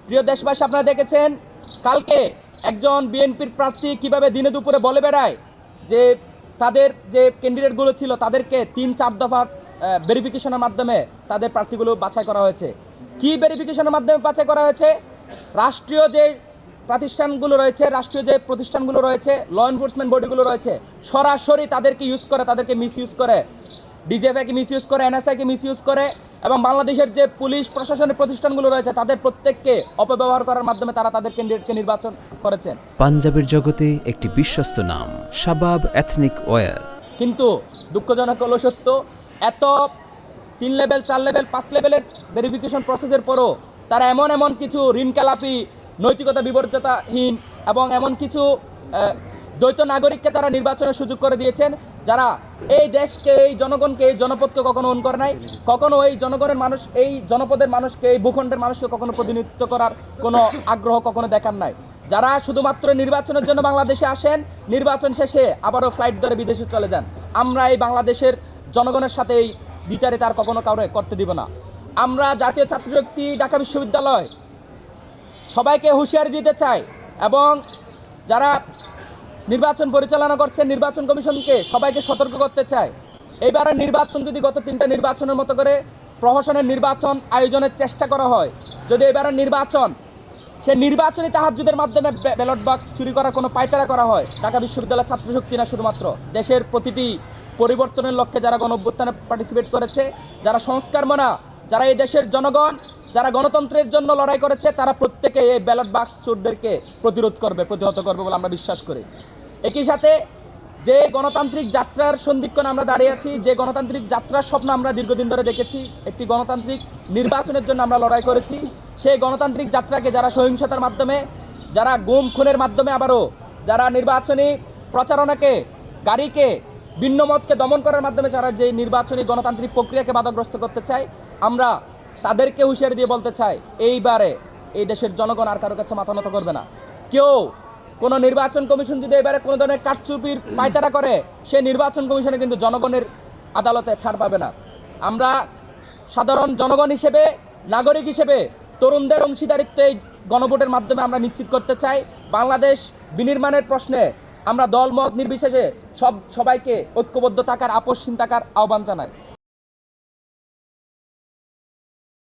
প্রিয় দেশবাসী, আপনারা দেখেছেন কালকে একজন বিএনপির প্রার্থী কিভাবে দিনে দুপুরে বলে বেড়ায় যে তাদের যে ক্যান্ডিডেটগুলো ছিল তাদেরকে 3-4 দফা ভেরিফিকেশনের মাধ্যমে তাদের প্রার্থীগুলো বাছাই করা হয়েছে। কি ভেরিফিকেশনের মাধ্যমে বাছাই করা হয়েছে? রাষ্ট্রীয় যে প্রতিষ্ঠানগুলো রয়েছে, ল এনফোর্সমেন্ট বডিগুলো রয়েছে, সরাসরি তাদেরকে ইউজ করে, তাদেরকে মিসইউজ করে, ডিজিএফআইকে মিসইউজ করে, এনএসআইকে মিসইউজ করে, এবং বাংলাদেশের যে পুলিশ প্রশাসনের প্রতিষ্ঠানগুলো রয়েছে তাদের প্রত্যেককে অপব্যবহার করার মাধ্যমে তারা তাদের ক্যান্ডিডেটকে নির্বাচন করেছেন। পাঞ্জাবের জগতে একটি বিশ্বস্ত নাম শাবাব এথনিক ওয়্যার। কিন্তু দুঃখজনক হলো সত্য, এত 3 লেভেল 4 লেভেল 5 লেভেলের ভেরিফিকেশন প্রসেসের পরও তারা এমন কিছু ঋণখেলাপি, নৈতিকতা বিবর্জিতহীন এবং এমন কিছু দ্বৈত নাগরিককে তারা নির্বাচনের সুযোগ করে দিয়েছেন, যারা এই দেশকে, এই জনগণকে, এই জনপদকে কখনো ওন করে নাই, কখনো এই জনগণের মানুষ, এই জনপদের মানুষকে, এই ভূখণ্ডের মানুষকে কখনো প্রতিনিধিত্ব করার কোনো আগ্রহ কখনো দেখান নাই। যারা শুধুমাত্র নির্বাচনের জন্য বাংলাদেশে আসেন, নির্বাচন শেষে আবারও ফ্লাইট ধরে বিদেশে চলে যান। আমরা এই বাংলাদেশের জনগণের সাথে এই বিচারে তার কখনো কাউরে করতে দিব না। আমরা জাতীয় ছাত্রশক্তি ঢাকা বিশ্ববিদ্যালয় সবাইকে হুঁশিয়ারি দিতে চাই, এবং যারা নির্বাচন পরিচালনা করছেন নির্বাচন কমিশনকে সবাইকে সতর্ক করতে চাই, এইবারের নির্বাচন যদি গত 3টা নির্বাচনের মতো করে প্রহসনের নির্বাচন আয়োজনের চেষ্টা করা হয়, যদি এবারের নির্বাচন সে নির্বাচনী তাহাজ্জুদের মাধ্যমে ব্যালট বাক্স চুরি করার কোনো পায়তারা করা হয়, ঢাকা বিশ্ববিদ্যালয় ছাত্রশক্তি না, শুধুমাত্র দেশের প্রতিটি পরিবর্তনের লক্ষ্যে যারা গণঅভ্যুত্থানে পার্টিসিপেট করেছে, যারা সংস্কার মনা, যারা এই দেশের জনগণ, যারা গণতন্ত্রের জন্য লড়াই করেছে, তারা প্রত্যেকে এই ব্যালট বাক্স চোরদেরকে প্রতিহত করবে বলে আমরা বিশ্বাস করি। একই সাথে যে গণতান্ত্রিক যাত্রার সন্ধিক্ষণে আমরা দাঁড়িয়ে আছি, যে গণতান্ত্রিক যাত্রার স্বপ্ন আমরা দীর্ঘদিন ধরে দেখেছি, একটি গণতান্ত্রিক নির্বাচনের জন্য আমরা লড়াই করেছি, সেই গণতান্ত্রিক যাত্রাকে যারা সহিংসতার মাধ্যমে, যারা গুম খুনের মাধ্যমে, আবারও যারা নির্বাচনী প্রচারণাকে, গাড়িকে, ভিন্ন মতকে দমন করার মাধ্যমে যারা যে নির্বাচনী গণতান্ত্রিক প্রক্রিয়াকে বাধাগ্রস্ত করতে চায়, আমরা তাদেরকে হুঁশিয়ারি দিয়ে বলতে চাই, এইবারে এই দেশের জনগণ আর কারো কাছে মাথা নত করবে না। কেউ কোনো নির্বাচন কমিশন যদি এবারে কোনো ধরনের কারচুপির পায়তারা করে, সেই নির্বাচন কমিশনে কিন্তু জনগণের আদালতে ছাড় পাবে না। আমরা সাধারণ জনগণ হিসেবে, নাগরিক হিসেবে তরুণদের অংশীদারিত্ব এই গণভোটের মাধ্যমে আমরা নিশ্চিত করতে চাই। বাংলাদেশ বিনির্মাণের প্রশ্নে আমরা দলমত নির্বিশেষে সবাইকে ঐক্যবদ্ধ থাকার, আপোষহীন থাকার আহ্বান জানাই।